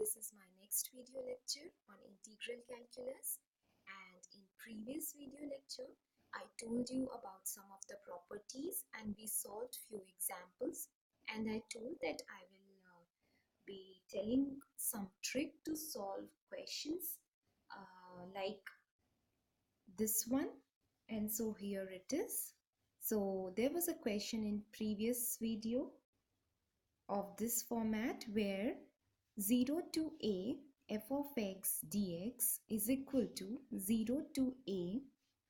this is my next video lecture on integral calculus, and in previous video lecture I told you about some of the properties and we solved few examples, and I told that I will be telling some trick to solve questions like this one. And so here it is. So there was a question in previous video of this format where 0 to a f of x dx is equal to 0 to a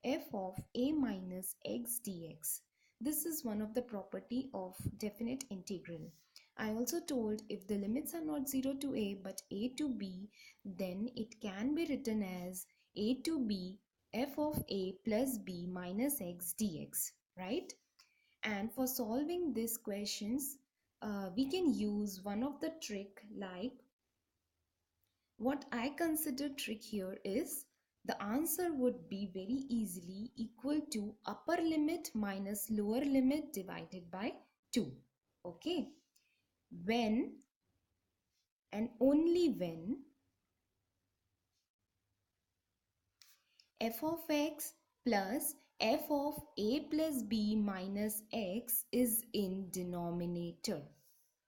f of a minus x dx. This is one of the property of definite integral. I also told if the limits are not 0 to a but a to b, then it can be written as a to b f of a plus b minus x dx, right? And for solving these questions, we can use one of the trick. Like what I consider trick here is the answer would be very easily equal to upper limit minus lower limit divided by 2. Okay, when and only when f of x plus f of a plus b minus x is in denominator.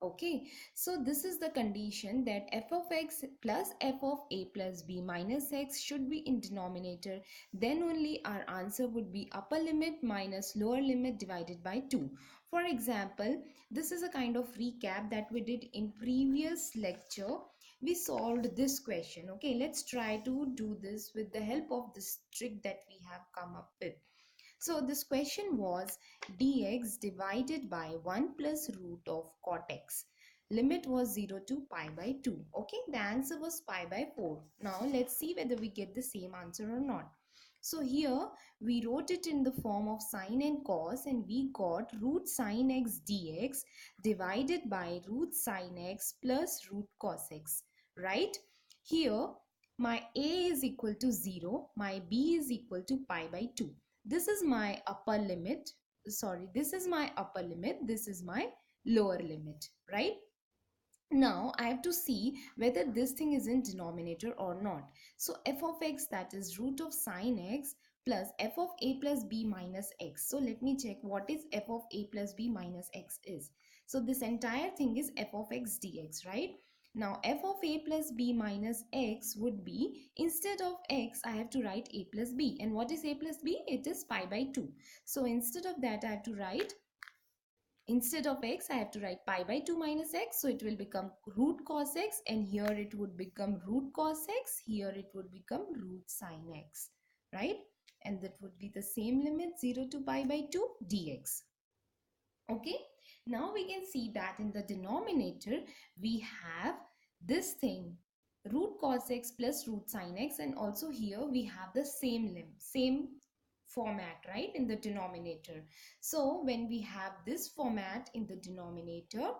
Okay, so this is the condition that f of x plus f of a plus b minus x should be in denominator. Then only our answer would be upper limit minus lower limit divided by 2. For example, this is a kind of recap that we did in previous lecture. We solved this question. Okay, let's try to do this with the help of this trick that we have come up with. So this question was dx divided by 1 plus root of cot x. Limit was 0 to pi by 2. Okay, the answer was pi by 4. Now let's see whether we get the same answer or not. So here we wrote it in the form of sine and cos, and we got root sine x dx divided by root sine x plus root cos x, right? Here my a is equal to 0, my b is equal to pi by 2. This is my upper limit. Sorry, this is my upper limit. This is my lower limit, right? Now I have to see whether this thing is in denominator or not. So f of x, that is root of sine x plus f of a plus b minus x. So let me check what is f of a plus b minus x is. So this entire thing is f of x dx, right? Now f of a plus b minus x would be, instead of x I have to write a plus b. And what is a plus b? It is pi by 2. So instead of that I have to write, instead of x I have to write pi by 2 minus x. So it will become root cos x, and here it would become root cos x. Here it would become root sine x, right? And that would be the same limit 0 to pi by 2 dx. Okay, now we can see that in the denominator we have this thing root cos x plus root sine x, and also here we have the same format, right, in the denominator. So when we have this format in the denominator,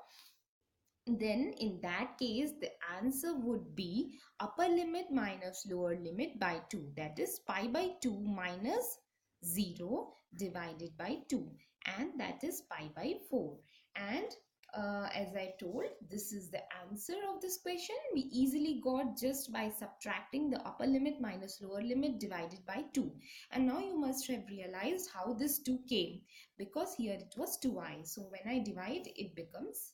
then in that case the answer would be upper limit minus lower limit by 2, that is pi by 2 minus 0 divided by 2, and that is pi by 4. And as I told, this is the answer of this question. We easily got just by subtracting the upper limit minus lower limit divided by 2. And now you must have realized how this 2 came, because here it was 2i. So when I divide, it becomes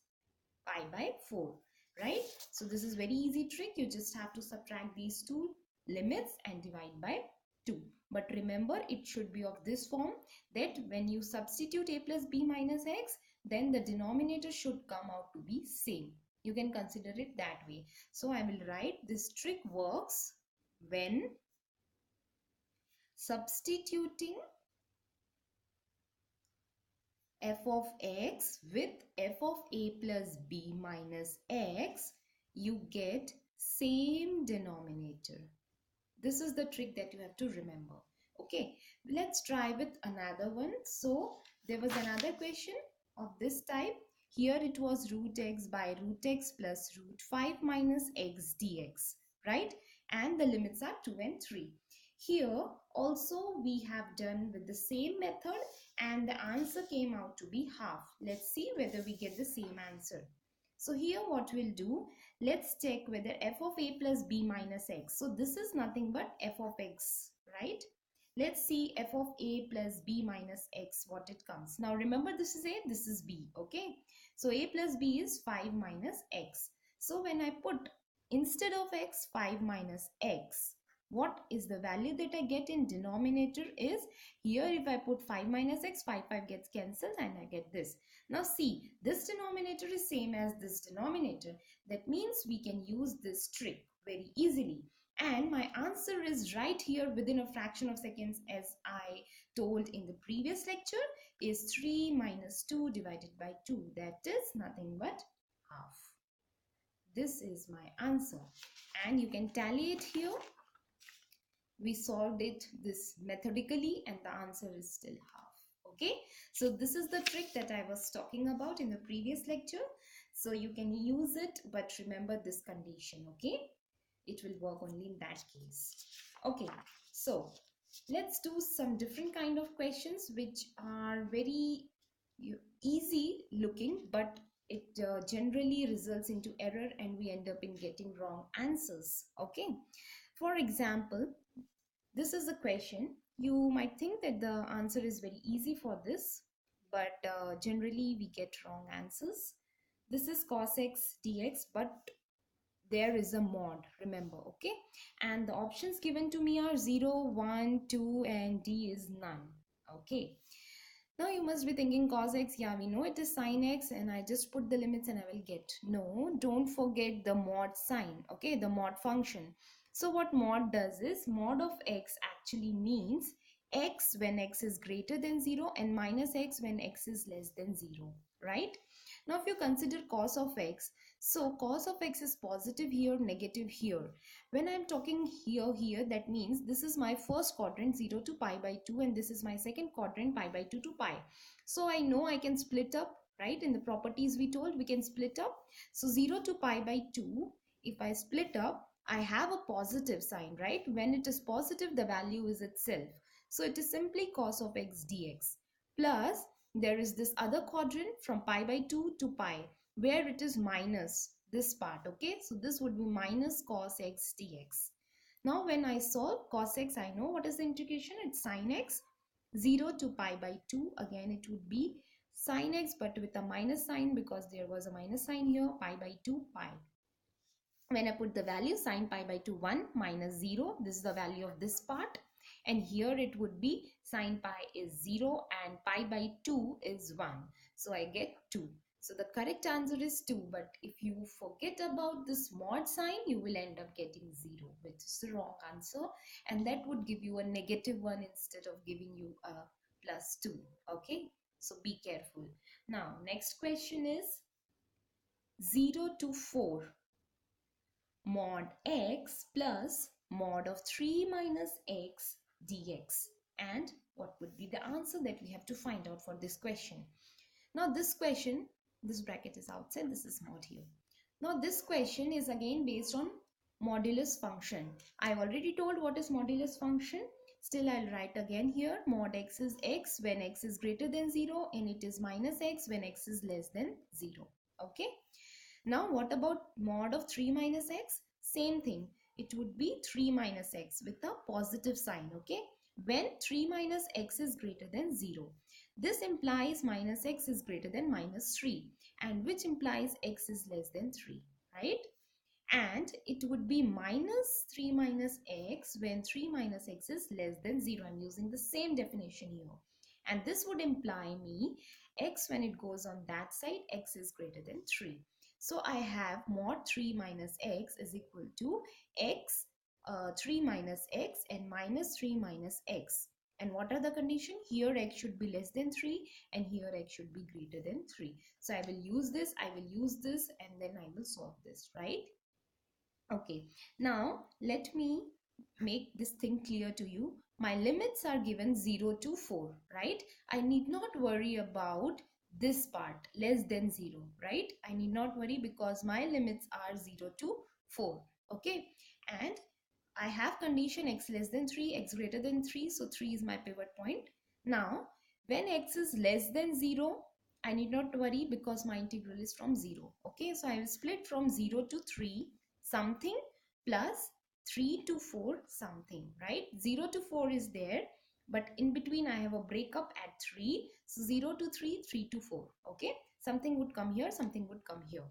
pi by 4, right? So this is very easy trick. You just have to subtract these two limits and divide by 2. But remember, it should be of this form, that when you substitute a plus b minus x, then the denominator should come out to be same. You can consider it that way. So I will write, this trick works when substituting f of x with f of a plus b minus x, you get same denominator. This is the trick that you have to remember. Okay, let's try with another one. So there was another question of this type. Here it was root x by root x plus root 5 minus x dx, right? And the limits are 2 and 3. Here also we have done with the same method, and the answer came out to be half. Let's see whether we get the same answer. So here what we'll do, let's check whether f of a plus b minus x. So this is nothing but f of x, right? Let's see f of a plus b minus x, what it comes. Now remember, this is a, this is b, okay? So a plus b is 5 minus x. So when I put instead of x 5 minus x, what is the value that I get in denominator is, here if I put 5 minus x, 5 gets cancelled and I get this. Now see, this denominator is same as this denominator. That means we can use this trick very easily. And my answer is right here within a fraction of seconds, as I told in the previous lecture, is 3 minus 2 divided by 2. That is nothing but half. This is my answer. And you can tally it here. We solved it this methodically and the answer is still half. Okay, so this is the trick that I was talking about in the previous lecture. So you can use it, but remember this condition, okay? It will work only in that case. Okay, so let's do some different kind of questions which are very easy looking, but it generally results into error and we end up in getting wrong answers. Okay, for example, this is a question. You might think that the answer is very easy for this, but generally we get wrong answers. This is cos x dx, but there is a mod, remember, okay? And the options given to me are 0, 1, 2, and D is none, okay? Now you must be thinking cos x, yeah, we know it is sin x and I just put the limits and I will get. No, don't forget the mod sign, okay, the mod function. So what mod does is, mod of x actually means x when x is greater than 0 and minus x when x is less than 0, right? Now if you consider cos of x, so cos of x is positive here, negative here. When I'm talking here, that means this is my first quadrant 0 to pi by 2 and this is my second quadrant pi by 2 to pi. So I know I can split up, right? In the properties we told we can split up. So 0 to pi by 2, if I split up, I have a positive sign, right? When it is positive, the value is itself. So it is simply cos of x dx. Plus, there is this other quadrant from pi by 2 to pi, where it is minus this part, okay? So this would be minus cos x dx. Now when I solve cos x, I know what is the integration. It's sin x. 0 to pi by 2, again it would be sin x but with a minus sign because there was a minus sign here, pi by 2 pi. When I put the value, sin pi by 2 1 minus 0, this is the value of this part, and here it would be sin pi is 0 and pi by 2 is 1, so I get 2. So the correct answer is 2, but if you forget about this mod sign, you will end up getting 0, which is the wrong answer, and that would give you a negative 1 instead of giving you a plus 2. Okay, so be careful. Now next question is 0 to 4 mod x plus mod of 3 minus x dx. And what would be the answer that we have to find out for this question? Now this question, this bracket is outside, this is mod here. Now this question is again based on modulus function. I've already told what is modulus function. Still I'll write again here. Mod x is x when x is greater than 0 and it is minus x when x is less than 0. Okay. Now what about mod of 3 minus x? Same thing. It would be 3 minus x with a positive sign, okay? When 3 minus x is greater than 0. This implies minus x is greater than minus 3, and which implies x is less than 3, right? And it would be minus 3 minus x when 3 minus x is less than 0. I'm using the same definition here. And this would imply me x when it goes on that side, x is greater than 3. So I have mod 3 minus x is equal to x 3 minus x and minus 3 minus x. And what are the condition? Here x should be less than 3 and here x should be greater than 3. So I will use this, and then I will solve this, right? Okay, now let me make this thing clear to you. My limits are given 0 to 4, right? I need not worry about this part, less than 0, right? I need not worry because my limits are 0 to 4, okay? And I have condition x less than 3, x greater than 3, so 3 is my pivot point. Now, when x is less than 0, I need not worry because my integral is from 0. Okay, so I will split from 0 to 3 something plus 3 to 4 something, right? 0 to 4 is there, but in between I have a breakup at 3. So 0 to 3, 3 to 4. Okay, something would come here, something would come here.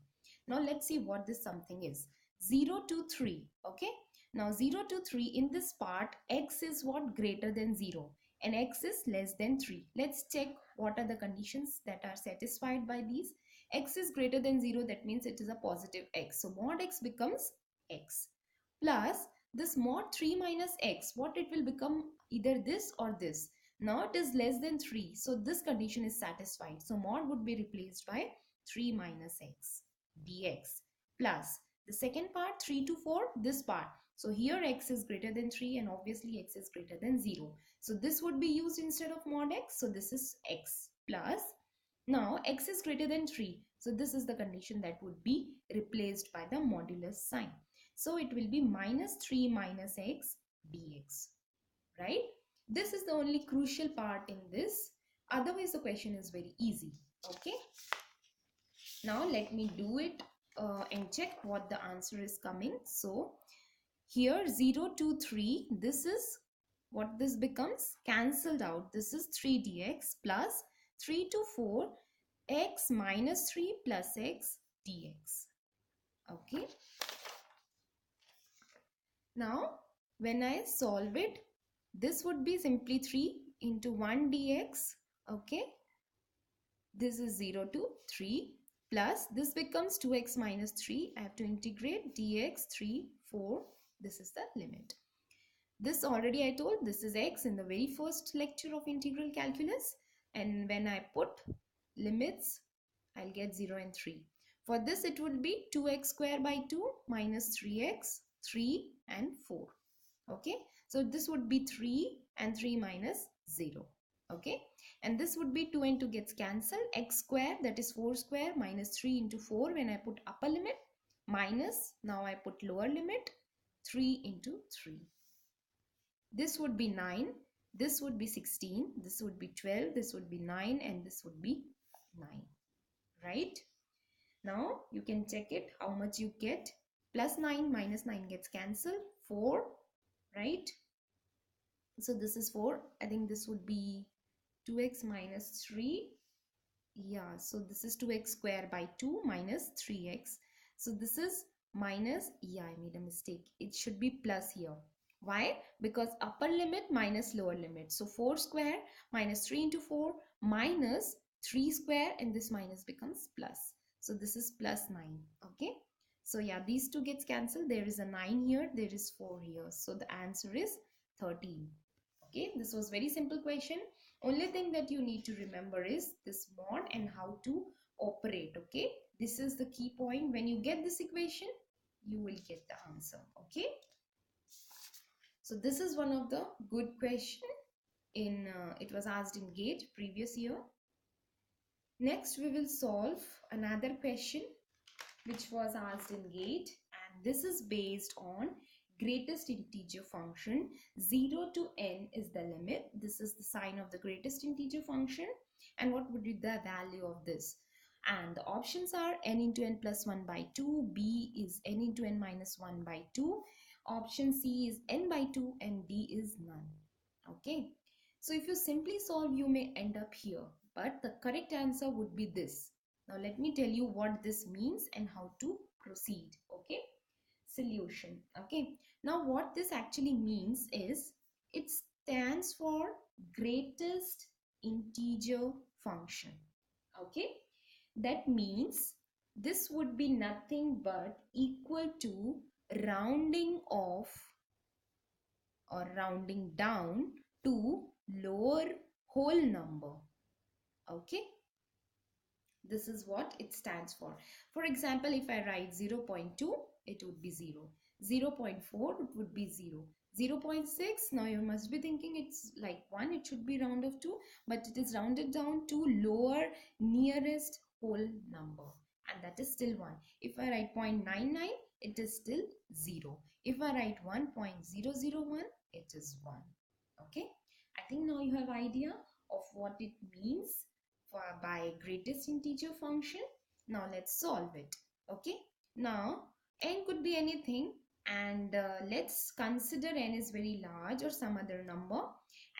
Now let's see what this something is. 0 to 3. Okay, now 0 to 3, in this part, x is what? Greater than 0 and x is less than 3. Let's check what are the conditions that are satisfied by these. X is greater than 0, that means it is a positive x. So mod x becomes x plus this mod 3 minus x, what it will become? Either this or this. Now it is less than 3, so this condition is satisfied. So mod would be replaced by 3 minus x dx plus the second part, 3 to 4, this part. So here x is greater than 3 and obviously x is greater than 0. So this would be used instead of mod x. So this is x plus, now x is greater than 3. So this is the condition that would be replaced by the modulus sign. So it will be minus 3 minus x dx, right? This is the only crucial part in this. Otherwise the question is very easy. Okay. Now let me do it and check what the answer is coming. So here 0 to 3, this is what this becomes? Cancelled out. This is 3 dx plus 3 to 4 x minus 3 plus x dx. Okay. Now when I solve it, this would be simply 3 into 1 dx. Okay. This is 0 to 3 plus this becomes 2x minus 3. I have to integrate dx 3, 4. This is the limit. This already I told, this is x in the very first lecture of integral calculus, and when I put limits I'll get 0 and 3. For this it would be 2x square by 2 minus 3x, 3 and 4. Okay, so this would be 3 and 3 minus 0. Okay, and this would be 2 and 2 gets cancelled, x square, that is 4 square, minus 3 into 4 when I put upper limit, minus, now I put lower limit, 3 into 3. This would be 9, this would be 16, this would be 12, this would be 9 and this would be 9, right? Now you can check it, how much you get. Plus 9 minus 9 gets cancelled, 4, right? So this is 4. I think this would be 2x minus 3. Yeah, so this is 2x square by 2 minus 3x. So this is minus, yeah, I made a mistake. It should be plus here. Why? Because upper limit minus lower limit. So 4 square minus 3 into 4 minus 3 square, and this minus becomes plus. So this is plus 9. Okay. So yeah, these two gets cancelled. There is a 9 here. There is 4 here. So the answer is 13. Okay. This was very simple question. Only thing that you need to remember is this mod and how to operate. Okay. This is the key point. When you get this equation, you will get the answer. Okay. So this is one of the good question in it was asked in GATE previous year. Next we will solve another question which was asked in GATE, and this is based on greatest integer function. 0 to n is the limit. This is the sign of the greatest integer function, and what would be the value of this? And the options are n into n plus 1 by 2, b is n into n minus 1 by 2, option C is n by 2, and D is none. Okay, so if you simply solve, you may end up here, but the correct answer would be this. Now let me tell you what this means and how to proceed. Okay, solution. Okay, now what this actually means is it stands for greatest integer function. Okay, that means this would be nothing but equal to rounding off or rounding down to lower whole number. Okay, this is what it stands for. For example, if I write 0.2, it would be 0. 0.4, it would be 0. 0.6, now you must be thinking it's like 1, it should be round of 2, but it is rounded down to lower nearest whole number, and that is still 1. If I write 0.99, it is still 0. If I write 1.001, it is 1. Okay, I think now you have idea of what it means by greatest integer function. Now let's solve it. Okay. Now n could be anything, and let's consider n is very large or some other number,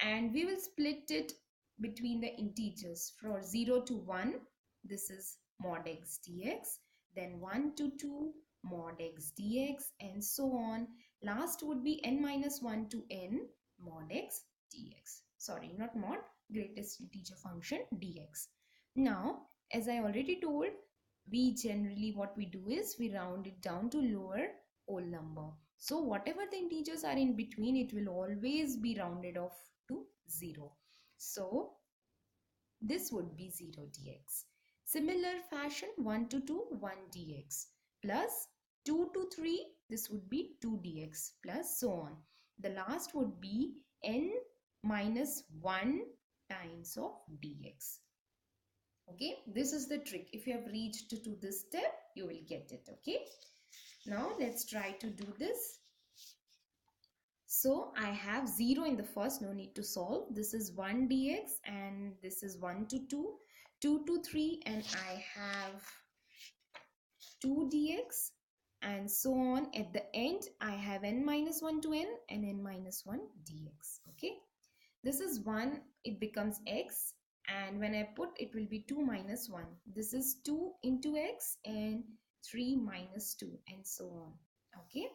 and we will split it between the integers. For 0 to 1, this is mod x dx, then 1 to 2 mod x dx, and so on. Last would be n minus 1 to n mod x dx. Sorry, not mod, greatest integer function dx. Now, as I already told, we generally what we do is we round it down to lower whole number. So whatever the integers are in between, it will always be rounded off to 0. So this would be 0 dx. Similar fashion, 1 to 2, 1 dx, plus 2 to 3, this would be 2 dx, plus so on. The last would be n minus 1 times of dx. Okay, this is the trick. If you have reached to this step, you will get it. Okay, now let's try to do this. So I have 0 in the first, no need to solve. This is 1 dx, and this is 1 to 2, 2 to 3, and I have 2 dx, and so on. At the end, I have n minus 1 to n and n minus 1 dx. Okay, this is 1, it becomes x, and when I put, it will be 2 minus 1. This is 2 into x and 3 minus 2, and so on. Okay,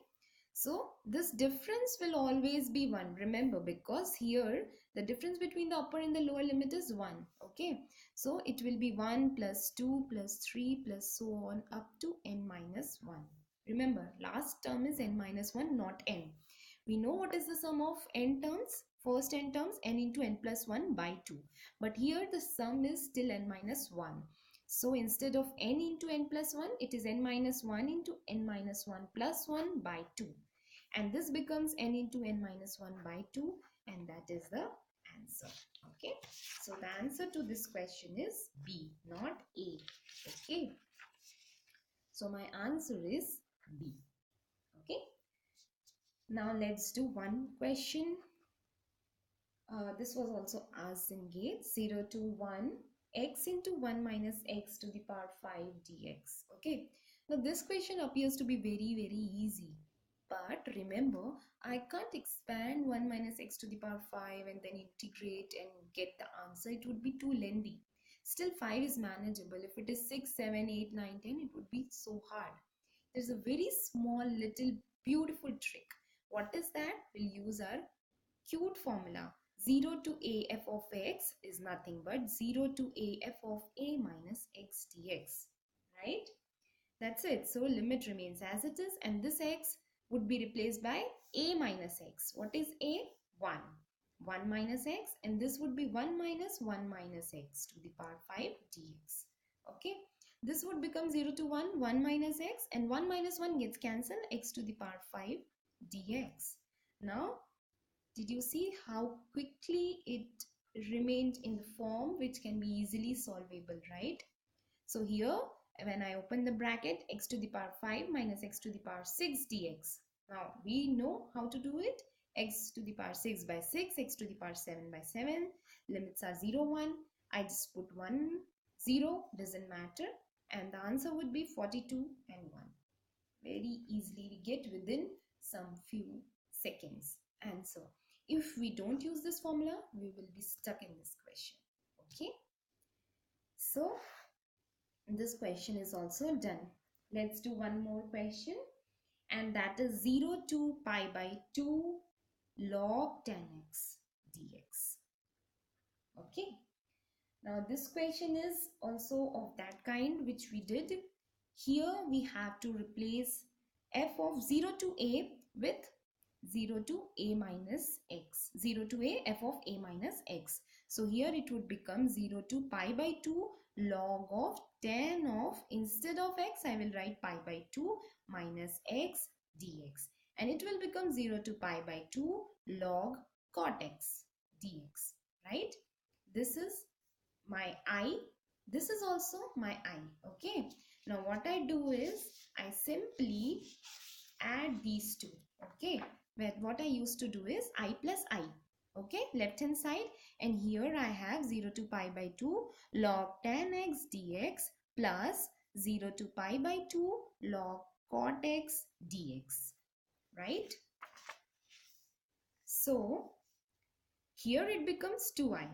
so this difference will always be 1. Remember, because here the difference between the upper and the lower limit is 1. Okay, so it will be 1 plus 2 plus 3 plus so on up to n minus 1. Remember, last term is n minus 1, not n. We know what is the sum of n terms. First n terms, n into n plus 1 by 2. But here the sum is still n minus 1. So instead of n into n plus 1, it is n minus 1 into n minus 1 plus 1 by 2. And this becomes n into n minus 1 by 2, and that is the answer. Okay, so the answer to this question is B, not A. Okay, so my answer is B. Okay, now let's do one question. This was also asked in GATE. 0 to 1, x into 1 minus x to the power 5 dx. Okay, now this question appears to be very easy. But remember, I can't expand 1 minus x to the power 5 and then integrate and get the answer. It would be too lengthy. Still 5 is manageable. If it is 6, 7, 8, 9, 10, it would be so hard. There's a very small little beautiful trick. What is that? We'll use our cute formula. 0 to a f of x is nothing but 0 to a f of a minus x dx. Right? That's it. So limit remains as it is, and this x would be replaced by a minus x. What is a? 1. 1 minus x, and this would be 1 minus 1 minus x to the power 5 dx. Okay, this would become 0 to 1, 1 minus x, and 1 minus 1 gets cancelled, x to the power 5 dx. Now, did you see how quickly it remained in the form which can be easily solvable, right? So here, when I open the bracket, x to the power 5 minus x to the power 6 dx. Now, we know how to do it. X to the power 6 by 6, x to the power 7 by 7. Limits are 0, 1. I just put 1, 0, doesn't matter. And the answer would be 42 and 1. Very easily we get within some few seconds answer. If we don't use this formula, we will be stuck in this question. Okay. So, this question is also done. Let's do one more question, and that is 0 to pi by 2 log 10x dx. Okay. Now this question is also of that kind which we did. Here we have to replace f of 0 to a with 0 to a minus x. 0 to a f of a minus x. So here it would become 0 to pi by 2 log of 10 of, instead of x I will write pi by 2 minus x dx. And it will become 0 to pi by 2 log cot x dx. Right? This is my I. This is also my I. Okay. Now what I do is I simply add these two. Okay. But what I used to do is I plus I. Okay, left hand side, and here I have 0 to pi by 2 log tan x dx plus 0 to pi by 2 log cot x dx, right? So here it becomes 2i,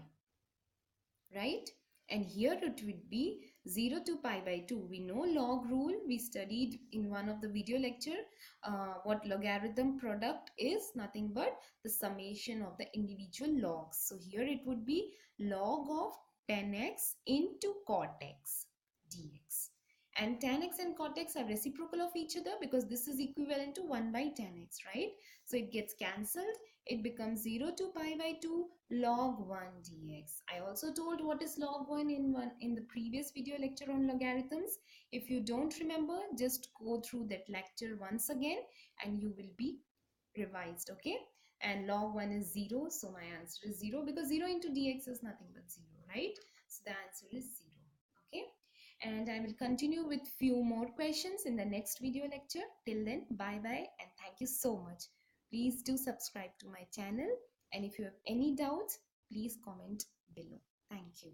right? And here it would be 0 to pi by 2. We know log rule. We studied in one of the video lecture what logarithm product is. Nothing but the summation of the individual logs. So here it would be log of 10x into cot x dx. And tan x and cot x are reciprocal of each other because this is equivalent to 1 by tan x, right? So it gets cancelled. It becomes 0 to pi by 2 log 1 dx. I also told what is log 1 in the previous video lecture on logarithms. If you don't remember, just go through that lecture once again and you will be revised, okay? And log 1 is 0, so my answer is 0 because 0 into dx is nothing but 0, right? So the answer is 0, okay? And I will continue with few more questions in the next video lecture. Till then, bye bye and thank you so much. Please do subscribe to my channel, and if you have any doubts, please comment below. Thank you.